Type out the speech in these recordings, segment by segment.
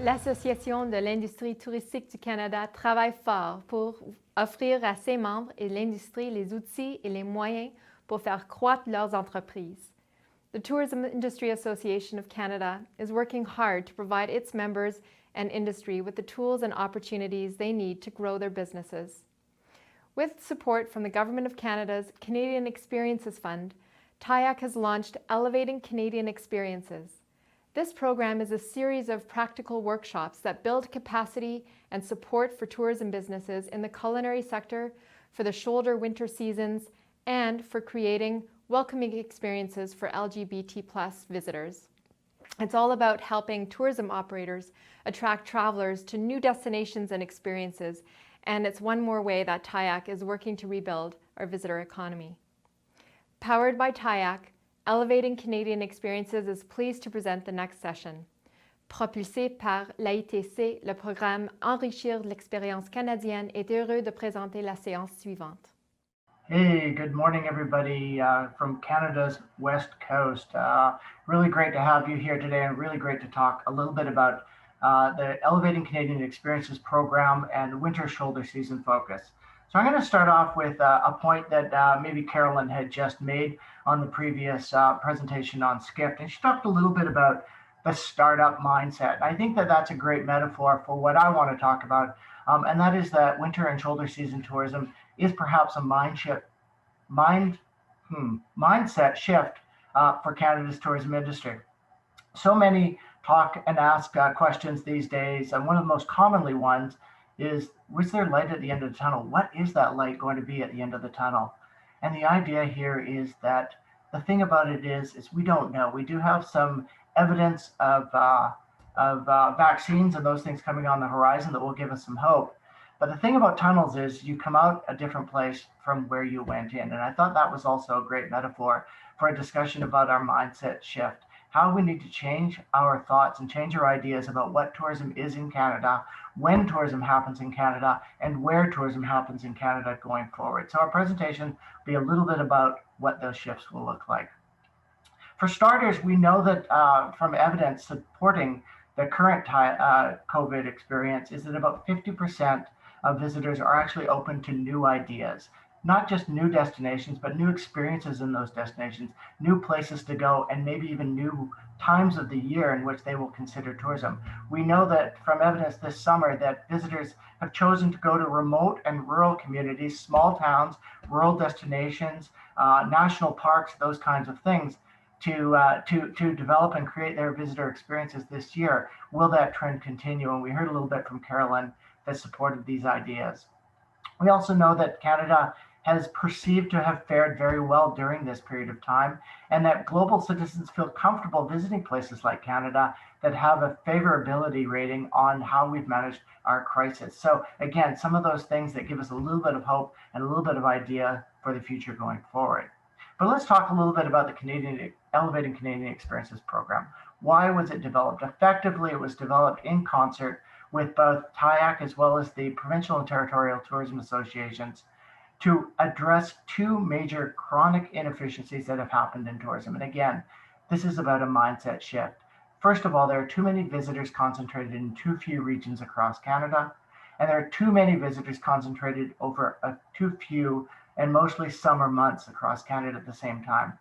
L'Association de l'industrie touristique du Canada travaille fort pour offrir à ses membres et l'industrie les outils et les moyens pour faire croître leurs entreprises. The Tourism Industry Association of Canada is working hard to provide its members and industry with the tools and opportunities they need to grow their businesses. With support from the Government of Canada's Canadian Experiences Fund, TIAC has launched Elevating Canadian Experiences. This program is a series of practical workshops that build capacity and support for tourism businesses in the culinary sector, for the shoulder winter seasons, and for creating welcoming experiences for LGBT+ visitors. It's all about helping tourism operators attract travelers to new destinations and experiences, and it's one more way that TIAC is working to rebuild our visitor economy. Powered by TIAC, Elevating Canadian Experiences is pleased to present the next session. Propulsé par l'AITC, le programme Enrichir l'expérience canadienne est heureux de présenter la séance suivante. Hey, good morning, everybody from Canada's West Coast. Really great to have you here today, and really great to talk a little bit about the Elevating Canadian Experiences program and winter shoulder season focus. So I'm going to start off with a point that maybe Carolyn had just made on the previous presentation on Skift, and she talked a little bit about the startup mindset. I think that that's a great metaphor for what I want to talk about, and that is that winter and shoulder season tourism is perhaps a mindset shift for Canada's tourism industry. So many talk and ask questions these days, and one of the most commonly ones is, was there light at the end of the tunnel? What is that light going to be at the end of the tunnel? And the idea here is that the thing about it is we don't know. We do have some evidence of vaccines and those things coming on the horizon that will give us some hope. But the thing about tunnels is you come out a different place from where you went in. And I thought that was also a great metaphor for a discussion about our mindset shift, how we need to change our thoughts and change our ideas about what tourism is in Canada, when tourism happens in Canada, and where tourism happens in Canada going forward. So our presentation will be a little bit about what those shifts will look like. For starters, we know that from evidence supporting the current COVID experience is that about 50% of visitors are actually open to new ideas, not just new destinations, but new experiences in those destinations, new places to go, and maybe even new times of the year in which they will consider tourism. We know that from evidence this summer that visitors have chosen to go to remote and rural communities, small towns, rural destinations, national parks, those kinds of things, to develop and create their visitor experiences this year. Will that trend continue? And we heard a little bit from Carolyn that supported these ideas. We also know that Canada has perceived to have fared very well during this period of time, and that global citizens feel comfortable visiting places like Canada that have a favorability rating on how we've managed our crisis. So again, some of those things that give us a little bit of hope and a little bit of idea for the future going forward. But let's talk a little bit about the Elevating Canadian Experiences program. Why was it developed? Effectively, it was developed in concert with both TIAC as well as the provincial and territorial tourism associations to address two major chronic inefficiencies that have happened in tourism. And again, this is about a mindset shift. First of all, there are too many visitors concentrated in too few regions across Canada, and there are too many visitors concentrated over too few and mostly summer months across Canada at the same time.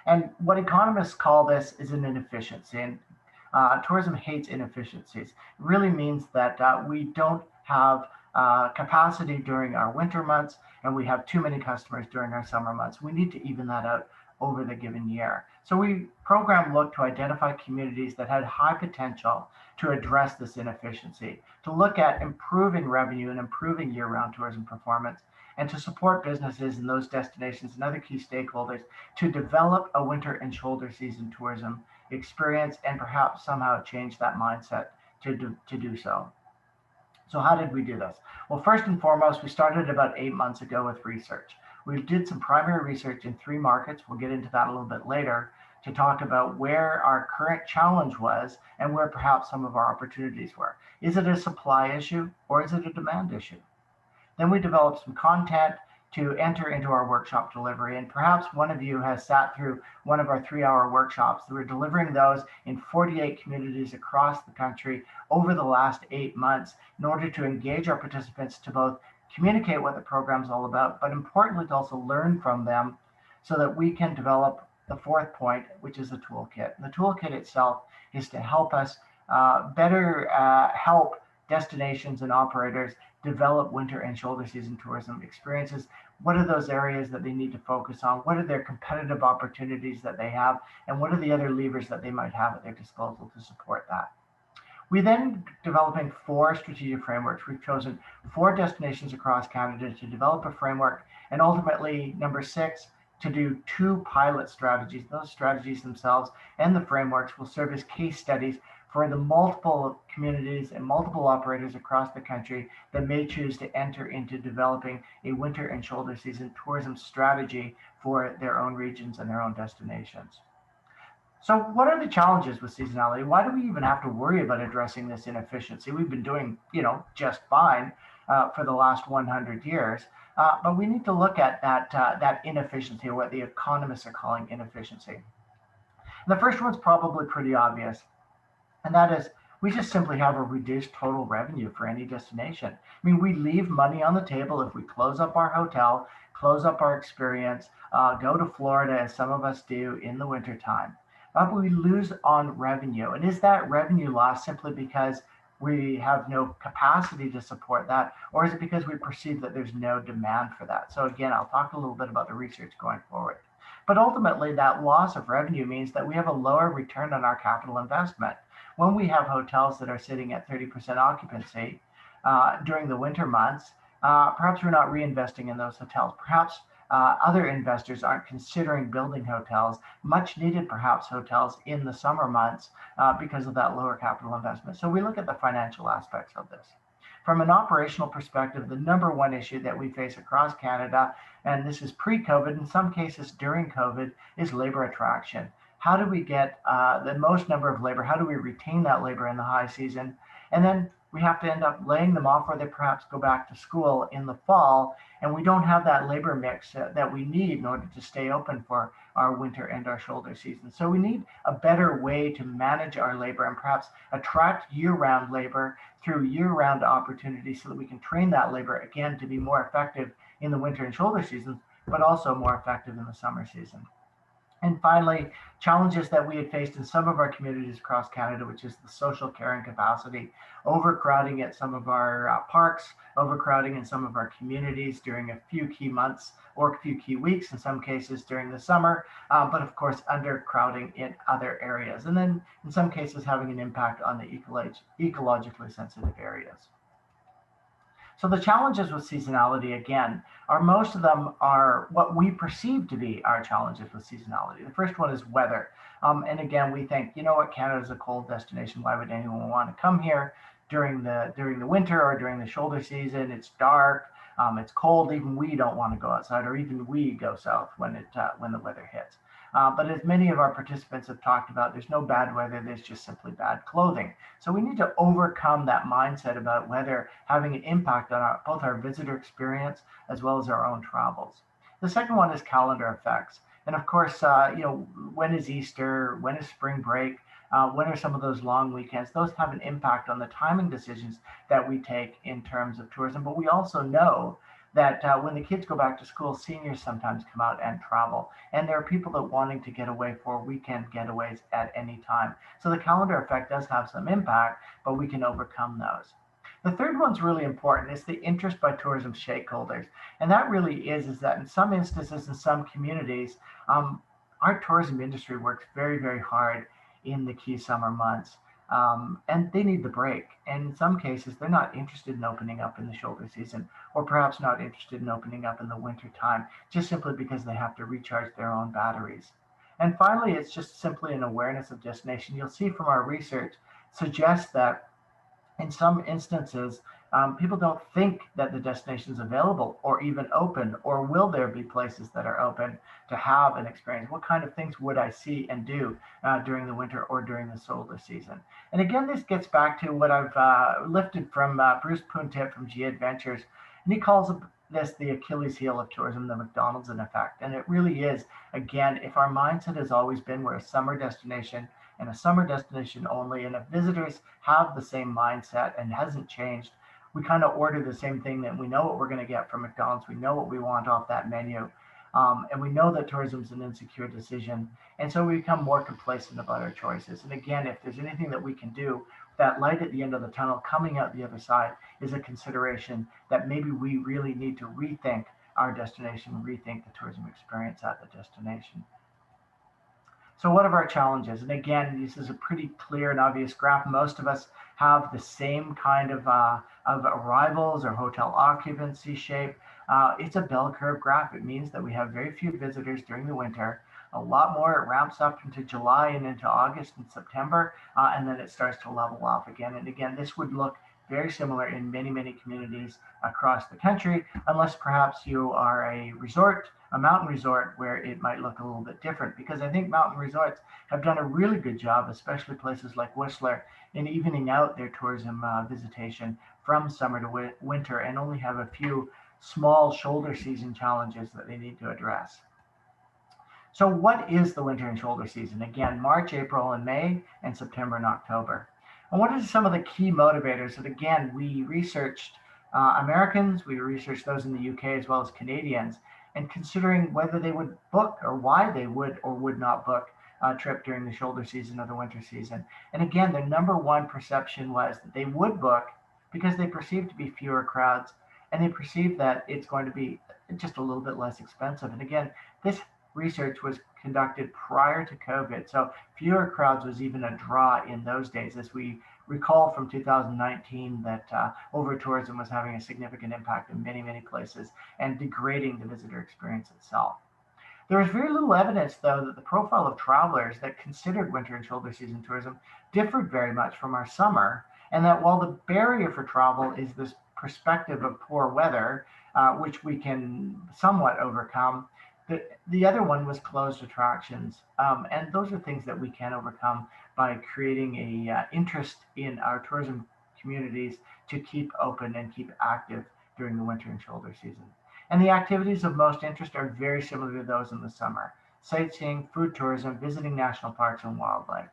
And what economists call this is an inefficiency, and tourism hates inefficiencies. It really means that we don't have capacity during our winter months, and we have too many customers during our summer months. We need to even that out over the given year. So program looked to identify communities that had high potential to address this inefficiency, to look at improving revenue and improving year-round tourism performance, and to support businesses in those destinations and other key stakeholders to develop a winter and shoulder season tourism experience and perhaps somehow change that mindset to do so. So how did we do this? Well, first and foremost, we started about 8 months ago with research. We did some primary research in 3 markets. We'll get into that a little bit later to talk about where our current challenge was and where perhaps some of our opportunities were. Is it a supply issue or is it a demand issue? Then we developed some content to enter into our workshop delivery. And perhaps one of you has sat through one of our 3-hour workshops. We're delivering those in 48 communities across the country over the last 8 months in order to engage our participants to both communicate what the program's all about, but importantly to also learn from them so that we can develop the fourth point, which is the toolkit. And the toolkit itself is to help us better help destinations and operators develop winter and shoulder season tourism experiences. What are those areas that they need to focus on? What are their competitive opportunities that they have? And what are the other levers that they might have at their disposal to support that? We then developing 4 strategic frameworks. We've chosen 4 destinations across Canada to develop a framework, and ultimately, number 6, to do 2 pilot strategies. Those strategies themselves and the frameworks will serve as case studies for the multiple communities and multiple operators across the country that may choose to enter into developing a winter and shoulder season tourism strategy for their own regions and their own destinations. So what are the challenges with seasonality? Why do we even have to worry about addressing this inefficiency? We've been doing, just fine for the last 100 years, but we need to look at that inefficiency, or what the economists are calling inefficiency. And the first one's probably pretty obvious, and that is we just simply have a reduced total revenue for any destination. I mean, we leave money on the table if we close up our hotel, close up our experience, go to Florida, as some of us do in the wintertime. But we lose on revenue. And is that revenue loss simply because we have no capacity to support that? Or is it because we perceive that there's no demand for that? So again, I'll talk a little bit about the research going forward. But ultimately, that loss of revenue means that we have a lower return on our capital investment. When we have hotels that are sitting at 30% occupancy during the winter months, perhaps we're not reinvesting in those hotels. Perhaps other investors aren't considering building hotels, much needed perhaps hotels in the summer months because of that lower capital investment. So we look at the financial aspects of this. From an operational perspective, the number one issue that we face across Canada, and this is pre-COVID, in some cases during COVID, is labor attraction. How do we get the most number of labor? How do we retain that labor in the high season? And then we have to end up laying them off, or they perhaps go back to school in the fall, and we don't have that labor mix that we need in order to stay open for our winter and our shoulder season. So we need a better way to manage our labor and perhaps attract year-round labor through year-round opportunities so that we can train that labor again to be more effective in the winter and shoulder seasons, but also more effective in the summer season. And finally, challenges that we had faced in some of our communities across Canada, which is the social carrying capacity, overcrowding at some of our parks, overcrowding in some of our communities during a few key months or a few key weeks, in some cases during the summer, but of course undercrowding in other areas. And then in some cases having an impact on the ecologically sensitive areas. So the challenges with seasonality, again, most of them are what we perceive to be our challenges with seasonality. The first one is weather. And again, we think, Canada's a cold destination. Why would anyone want to come here during the winter or during the shoulder season? It's dark, it's cold. Even we don't want to go outside, or even we go south when the weather hits. But as many of our participants have talked about, there's no bad weather, there's just simply bad clothing. So we need to overcome that mindset about weather having an impact on both our visitor experience as well as our own travels. The second one is calendar effects. And of course, when is Easter? When is spring break? When are some of those long weekends? Those have an impact on the timing decisions that we take in terms of tourism. But we also know that when the kids go back to school, seniors sometimes come out and travel. And there are people that wanting to get away for weekend getaways at any time. So the calendar effect does have some impact, but we can overcome those. The third one's really important. It's the interest by tourism stakeholders. And that really is that in some instances, in some communities, our tourism industry works very, very hard in the key summer months. And they need the break. And in some cases, they're not interested in opening up in the shoulder season, or perhaps not interested in opening up in the winter time, just simply because they have to recharge their own batteries. And finally, it's just simply an awareness of destination. You'll see from our research suggests that in some instances, people don't think that the destination is available or even open, or will there be places that are open to have an experience? What kind of things would I see and do during the winter or during the shoulder season? And again, this gets back to what I've lifted from Bruce Puntip from G Adventures, and he calls this the Achilles heel of tourism, the McDonald's in effect. And it really is, again, if our mindset has always been we're a summer destination and a summer destination only, and if visitors have the same mindset and hasn't changed, we kind of order the same thing, that we know what we're going to get from McDonald's, we know what we want off that menu, and we know that tourism is an insecure decision. And so we become more complacent about our choices. And again, if there's anything that we can do, that light at the end of the tunnel coming out the other side is a consideration that maybe we really need to rethink our destination, rethink the tourism experience at the destination. So what are our challenges? And again, this is a pretty clear and obvious graph. Most of us have the same kind of arrivals or hotel occupancy shape. It's a bell curve graph. It means that we have very few visitors during the winter, a lot more. It ramps up into July and into August and September, and then it starts to level off again. And again, this would look very similar in many, many communities across the country, unless perhaps you are a resort, a mountain resort, where it might look a little bit different, because I think mountain resorts have done a really good job, especially places like Whistler, in evening out their tourism visitation from summer to winter, and only have a few small shoulder season challenges that they need to address. So what is the winter and shoulder season? Again, March, April, and May, and September and October. And what are some of the key motivators? And again, we researched Americans, we researched those in the UK as well as Canadians, and considering whether they would book or why they would or would not book a trip during the shoulder season or the winter season. And again, the number one perception was that they would book because they perceive to be fewer crowds, and they perceive that it's going to be just a little bit less expensive. And again, this research was conducted prior to COVID, so fewer crowds was even a draw in those days, as we recall from 2019 that over-tourism was having a significant impact in many, many places and degrading the visitor experience itself. There is very little evidence, though, that the profile of travelers that considered winter and shoulder season tourism differed very much from our summer, and that while the barrier for travel is this perspective of poor weather, which we can somewhat overcome, the other one was closed attractions. And those are things that we can overcome by creating a interest in our tourism communities to keep open and keep active during the winter and shoulder season. And the activities of most interest are very similar to those in the summer: sightseeing, food tourism, visiting national parks, and wildlife.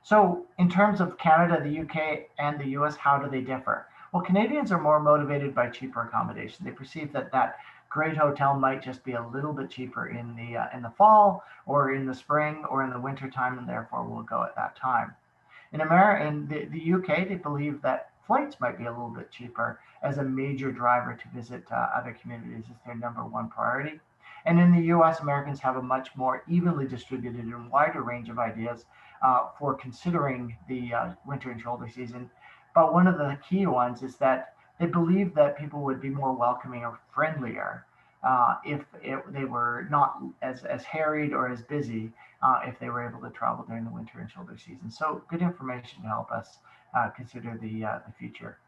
So in terms of Canada, the UK, and the US, how do they differ? Well, Canadians are more motivated by cheaper accommodation. They perceive that great hotel might just be a little bit cheaper in the fall or in the spring or in the winter time, and therefore will go at that time. In the UK, they believe that flights might be a little bit cheaper as a major driver to visit other communities as their number one priority. And in the US, Americans have a much more evenly distributed and wider range of ideas for considering the winter and shoulder season. But one of the key ones is that they believe that people would be more welcoming or friendlier if they were not as harried or as busy if they were able to travel during the winter and shoulder season. So good information to help us consider the future.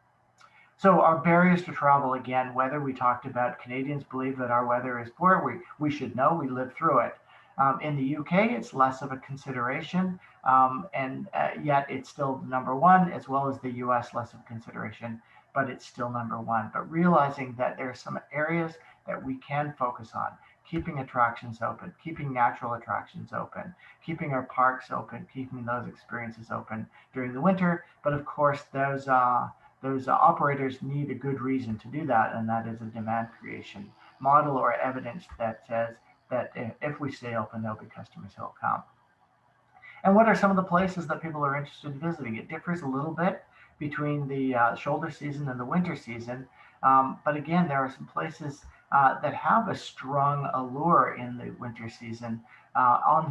So our barriers to travel, again, weather we talked about. Canadians believe that our weather is poor. We should know, we live through it. In the UK, it's less of a consideration, and yet it's still number one, as well as the US, less of consideration, but it's still number one. But realizing that there are some areas that we can focus on: keeping attractions open, keeping natural attractions open, keeping our parks open, keeping those experiences open during the winter. But of course, those operators need a good reason to do that, and that is a demand creation model or evidence that says that if we stay open, there'll be customers who'll come. And what are some of the places that people are interested in visiting? It differs a little bit between the shoulder season and the winter season. But again, there are some places that have a strong allure in the winter season.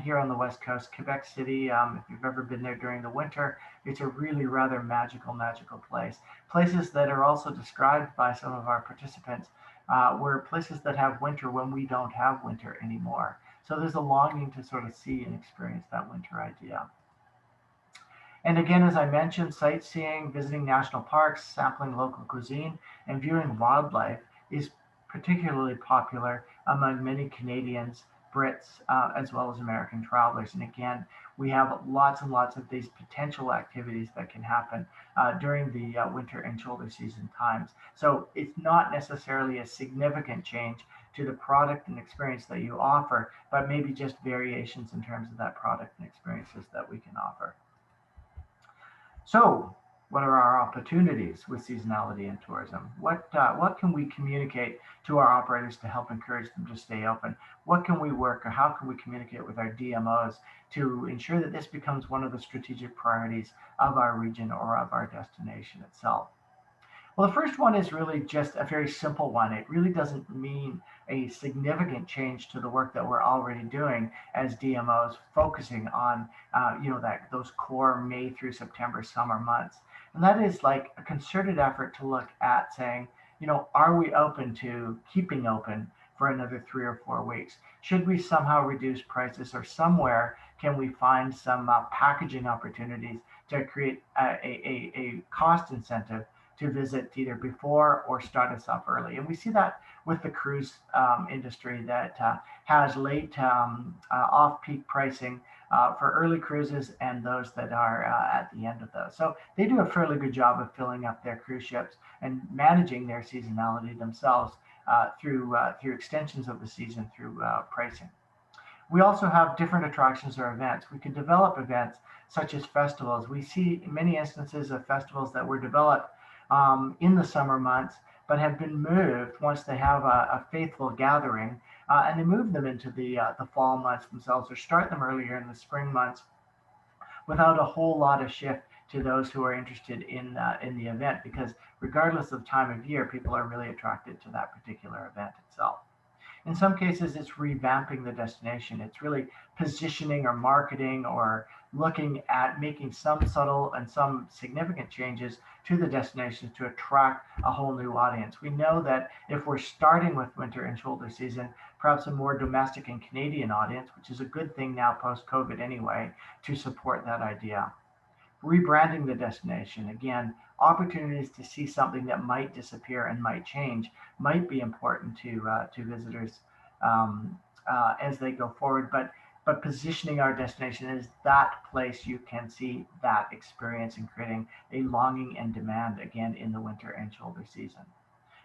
Here on the West Coast, Quebec City, if you've ever been there during the winter, it's a really rather magical place. Places that are also described by some of our participants were places that have winter when we don't have winter anymore. So there's a longing to sort of see and experience that winter idea. And again, as I mentioned, sightseeing, visiting national parks, sampling local cuisine, and viewing wildlife is particularly popular among many Canadians Brits as well as American travelers. And again, we have lots and lots of these potential activities that can happen during the winter and shoulder season times. So it's not necessarily a significant change to the product and experience that you offer, but maybe just variations in terms of that product and experiences that we can offer. So, what are our opportunities with seasonality in tourism? What can we communicate to our operators to help encourage them to stay open? What can we work or how can we communicate with our DMOs to ensure that this becomes one of the strategic priorities of our region or of our destination itself? Well, the first one is really just a very simple one. It really doesn't mean a significant change to the work that we're already doing as DMOs, focusing on those core May through September summer months. And that is like a concerted effort to look at saying, are we open to keeping open for another 3 or 4 weeks? Should we somehow reduce prices, or somewhere can we find some packaging opportunities to create a cost incentive to visit either before or start us up early? And we see that with the cruise industry that has late off-peak pricing for early cruises and those that are at the end of those. So they do a fairly good job of filling up their cruise ships and managing their seasonality themselves through extensions of the season through pricing. We also have different attractions or events. We can develop events such as festivals. We see many instances of festivals that were developed in the summer months, but have been moved once they have a faithful gathering, and they move them into the fall months themselves, or start them earlier in the spring months, without a whole lot of shift to those who are interested in the event, because regardless of time of year, people are really attracted to that particular event itself. In some cases, it's revamping the destination. It's really positioning or marketing or looking at making some subtle and some significant changes to the destination to attract a whole new audience. We know that if we're starting with winter and shoulder season, perhaps a more domestic and Canadian audience, which is a good thing now post-COVID anyway, to support that idea. Rebranding the destination, again, opportunities to see something that might disappear and might change might be important to visitors as they go forward, but positioning our destination as that place you can see that experience, and creating a longing and demand again in the winter and shoulder season.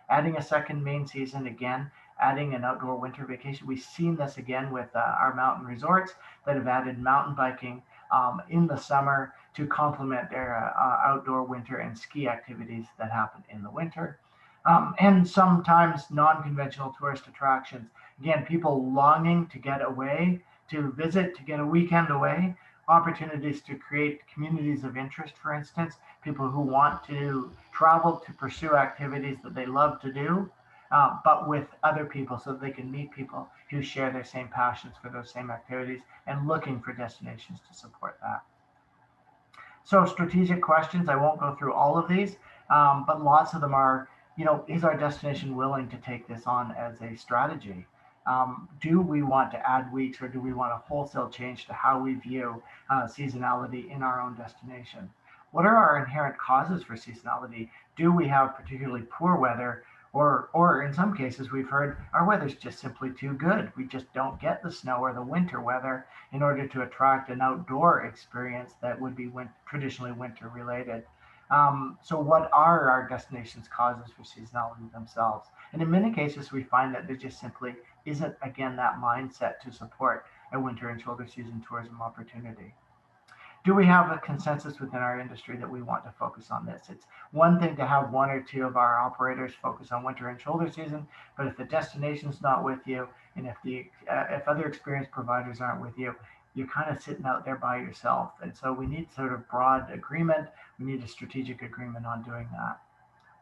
Adding a second main season, again, adding an outdoor winter vacation. We've seen this again with our mountain resorts that have added mountain biking in the summer to complement their outdoor winter and ski activities that happen in the winter. And sometimes non-conventional tourist attractions. Again, people longing to get away, to visit, to get a weekend away, opportunities to create communities of interest, for instance, people who want to travel to pursue activities that they love to do, but with other people, so that they can meet people who share their same passions for those same activities, and looking for destinations to support that. So strategic questions, I won't go through all of these, but lots of them are, is our destination willing to take this on as a strategy? Do we want to add weeks, or do we want a wholesale change to how we view seasonality in our own destination? What are our inherent causes for seasonality? Do we have particularly poor weather, or in some cases we've heard our weather's just simply too good. We just don't get the snow or the winter weather in order to attract an outdoor experience that would be traditionally winter related. So what are our destinations' causes for seasonality themselves? And in many cases, we find that there just simply isn't, again, that mindset to support a winter and shoulder season tourism opportunity. Do we have a consensus within our industry that we want to focus on this? It's one thing to have one or two of our operators focus on winter and shoulder season, but if the destination's not with you, and if other experienced providers aren't with you, you're kind of sitting out there by yourself. And so we need sort of broad agreement. We need a strategic agreement on doing that.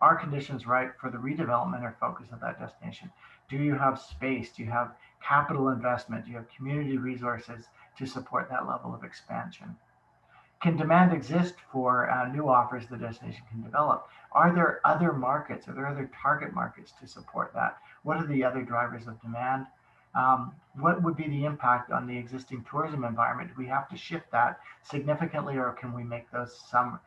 Are conditions right for the redevelopment or focus of that destination? Do you have space? Do you have capital investment? Do you have community resources to support that level of expansion? Can demand exist for new offers the destination can develop? Are there other markets? Are there other target markets to support that? What are the other drivers of demand? What would be the impact on the existing tourism environment? Do we have to shift that significantly, or can we make those some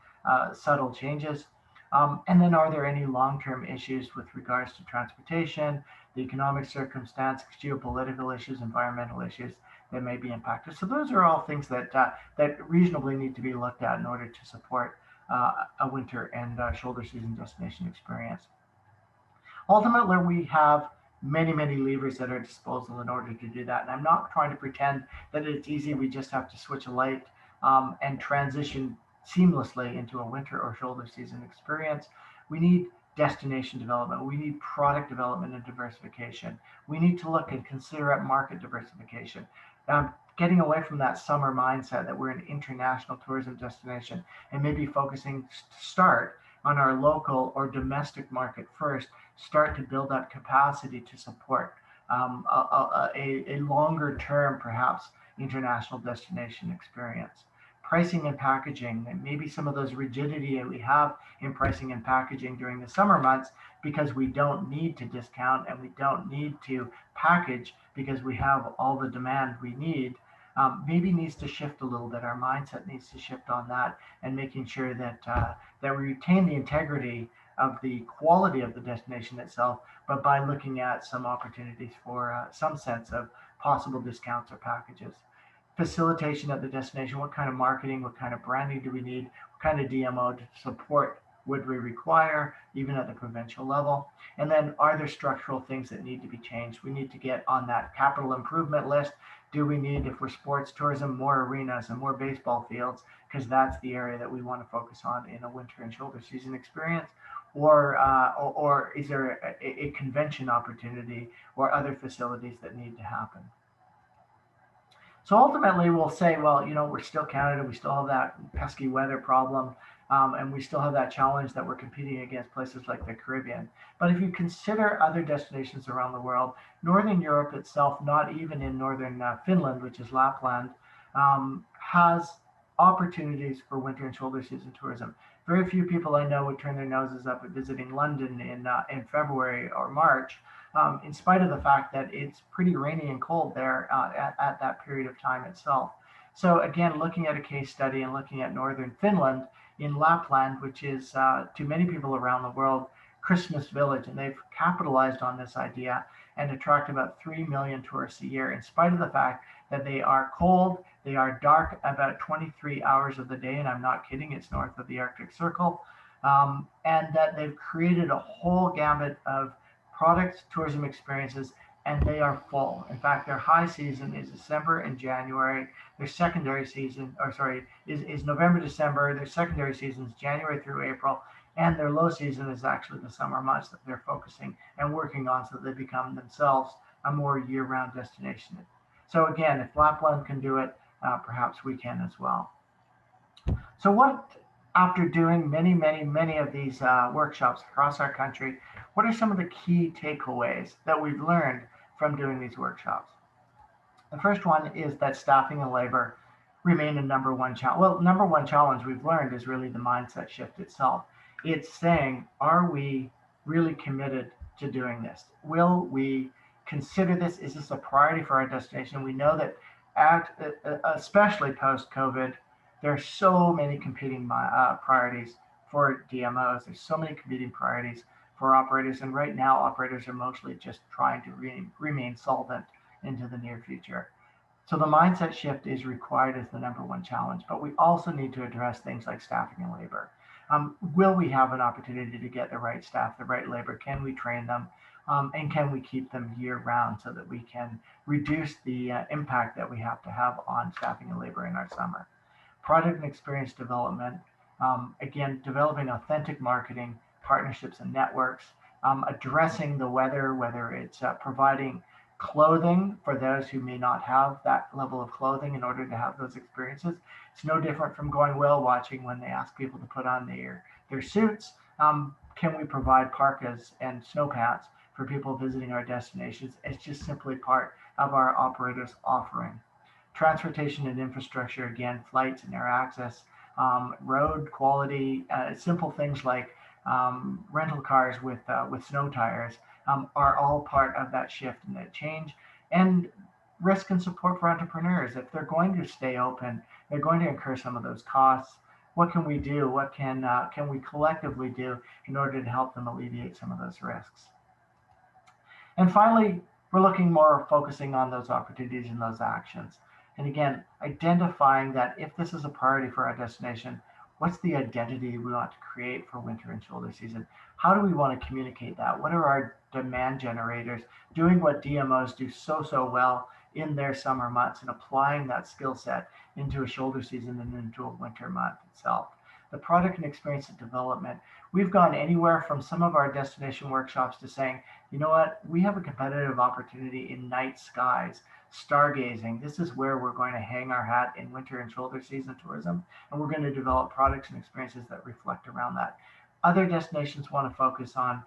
subtle changes? And then are there any long-term issues with regards to transportation, the economic circumstance, geopolitical issues, environmental issues that may be impacted. So those are all things that that reasonably need to be looked at in order to support a winter and shoulder season destination experience. Ultimately, we have many levers at our disposal in order to do that. And I'm not trying to pretend that it's easy. We just have to switch a light and transition seamlessly into a winter or shoulder season experience. We need destination development. We need product development and diversification. We need to look and consider at market diversification. Getting away from that summer mindset that we're an international tourism destination and maybe focusing to start on our local or domestic market first, start to build up capacity to support a longer term, perhaps, international destination experience. Pricing and packaging, and maybe some of those rigidity that we have in pricing and packaging during the summer months because we don't need to discount and we don't need to package because we have all the demand we need, maybe needs to shift a little bit. Our mindset needs to shift on that and making sure that that we retain the integrity of the quality of the destination itself, but by looking at some opportunities for some sense of possible discounts or packages. Facilitation at the destination, what kind of marketing, what kind of branding do we need, what kind of DMO support would we require, even at the provincial level? And then are there structural things that need to be changed? We need to get on that capital improvement list. Do we need, if we're sports tourism, more arenas and more baseball fields? Because that's the area that we want to focus on in a winter and shoulder season experience. Or is there a convention opportunity or other facilities that need to happen? So ultimately, we'll say, well, you know, we're still Canada. We still have that pesky weather problem. And we still have that challenge that we're competing against places like the Caribbean. But if you consider other destinations around the world, Northern Europe itself, not even in Northern Finland, which is Lapland, has opportunities for winter and shoulder season tourism. Very few people I know would turn their noses up at visiting London in February or March, in spite of the fact that it's pretty rainy and cold there at that period of time itself. So again, looking at a case study and looking at Northern Finland in Lapland, which is to many people around the world, Christmas village, and they've capitalized on this idea and attract about 3 million tourists a year, in spite of the fact that they are cold, they are dark about 23 hours of the day, and I'm not kidding, it's north of the Arctic Circle, and that they've created a whole gamut of products, tourism experiences, and they are full. In fact, their high season is December and January. Their secondary season, is November, December. Their secondary season is January through April. And their low season is actually the summer months that they're focusing and working on so that they become themselves a more year-round destination. So again, if Lapland can do it, perhaps we can as well. So what, after doing many of these workshops across our country, what are some of the key takeaways that we've learned from doing these workshops? The first one is that staffing and labor remain a number one challenge. Well, number one challenge we've learned is really the mindset shift itself. It's saying, are we really committed to doing this? Will we consider this? Is this a priority for our destination? We know that especially post-COVID, there are so many competing priorities for DMOs. There's so many competing priorities for operators. And right now, operators are mostly just trying to remain solvent into the near future. So the mindset shift is required as the number one challenge, but we also need to address things like staffing and labor. Will we have an opportunity to get the right staff, the right labor? Can we train them? And can we keep them year round so that we can reduce the impact that we have to have on staffing and labor in our summer? Product and experience development, again, developing authentic marketing, partnerships and networks, addressing the weather, whether it's providing clothing for those who may not have that level of clothing in order to have those experiences. It's no different from going whale watching when they ask people to put on their suits. Can we provide parkas and snow pants for people visiting our destinations? It's just simply part of our operators' offering. Transportation and infrastructure, again, flights and air access, road quality, simple things like rental cars with snow tires are all part of that shift and that change. And risk and support for entrepreneurs. If they're going to stay open, they're going to incur some of those costs. What can we do? What can we collectively do in order to help them alleviate some of those risks? And finally, we're looking more focusing on those opportunities and those actions. And again, identifying that if this is a priority for our destination, what's the identity we want to create for winter and shoulder season? How do we want to communicate that? What are our demand generators? Doing what DMOs do so well in their summer months and applying that skill set into a shoulder season and into a winter month itself. The product and experience development, we've gone anywhere from some of our destination workshops to saying, you know what, we have a competitive opportunity in night skies, stargazing. This is where we're going to hang our hat in winter and shoulder season tourism, and we're going to develop products and experiences that reflect around that. Other destinations want to focus on,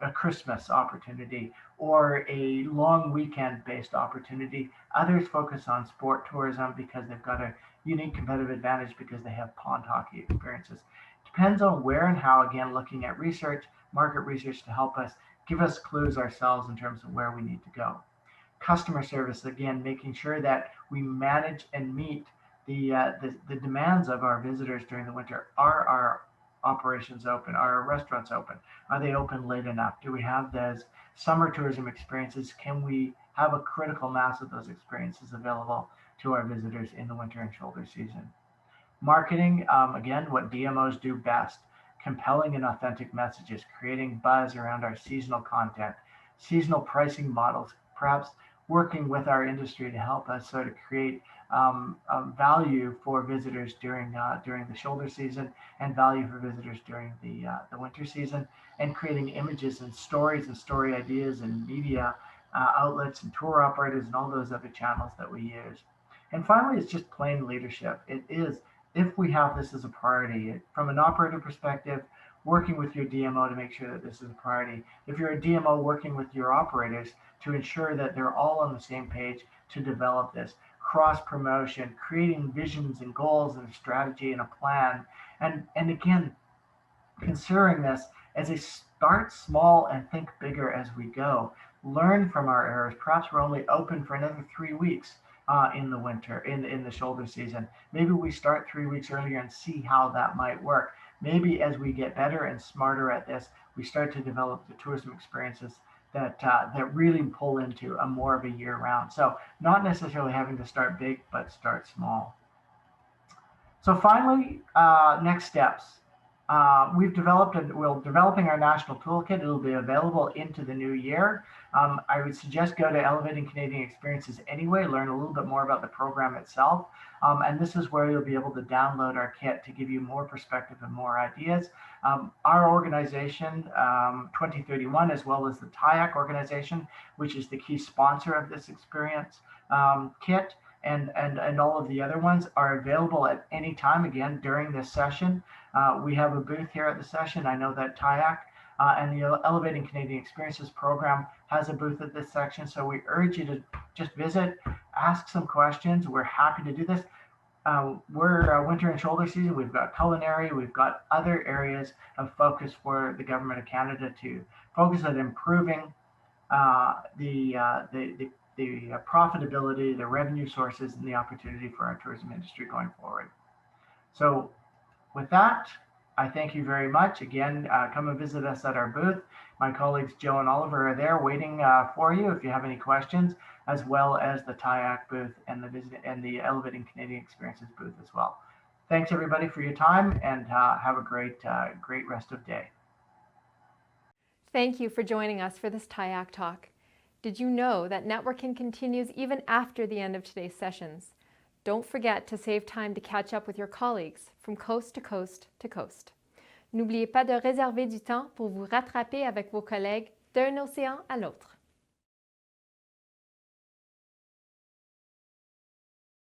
a Christmas opportunity or a long weekend based opportunity. Others focus on sport tourism because they've got a unique competitive advantage because they have pond hockey experiences. Depends on where and how, again, looking at research, market research to help us give us clues ourselves in terms of where we need to go. Customer service, again, making sure that we manage and meet the demands of our visitors during the winter. Are our operations open? Are our restaurants open? Are they open late enough? Do we have those summer tourism experiences? Can we have a critical mass of those experiences available to our visitors in the winter and shoulder season? Marketing, again, what DMOs do best, compelling and authentic messages, creating buzz around our seasonal content, seasonal pricing models, perhaps working with our industry to help us sort of create value for visitors during the shoulder season and value for visitors during the winter season, and creating images and stories and story ideas and media outlets and tour operators and all those other channels that we use. And finally, it's just plain leadership. It is, if we have this as a priority, from an operator perspective, working with your DMO to make sure that this is a priority. If you're a DMO, working with your operators to ensure that they're all on the same page to develop this. Cross promotion, creating visions and goals and a strategy and a plan. And again, considering this as a start small and think bigger as we go. Learn from our errors. Perhaps we're only open for another 3 weeks in the winter, in the shoulder season. Maybe we start 3 weeks earlier and see how that might work. Maybe as we get better and smarter at this, we start to develop the tourism experiences that really pull into a more of a year round. So not necessarily having to start big, but start small. So finally, next steps. We're developing our national toolkit. It'll be available into the new year. I would suggest go to Elevating Canadian Experiences anyway, learn a little bit more about the program itself. And this is where you'll be able to download our kit to give you more perspective and more ideas. Our organization, 2031, as well as the TIAC organization, which is the key sponsor of this experience kit, and all of the other ones are available at any time, again, during this session. We have a booth here at the session. I know that TIAC and the Elevating Canadian Experiences program has a booth at this section. So we urge you to just visit, ask some questions. We're happy to do this. We're winter and shoulder season. We've got culinary. We've got other areas of focus for the Government of Canada to focus on improving the profitability, the revenue sources, and the opportunity for our tourism industry going forward. So with that, I thank you very much. Again, come and visit us at our booth. My colleagues Joe and Oliver are there waiting for you if you have any questions, as well as the TIAC booth and the Elevating Canadian Experiences booth as well. Thanks everybody for your time, and have a great rest of day. Thank you for joining us for this TIAC talk. Did you know that networking continues even after the end of today's sessions? Don't forget to save time to catch up with your colleagues from coast to coast to coast. N'oubliez pas de réserver du temps pour vous rattraper avec vos collègues d'un océan à l'autre.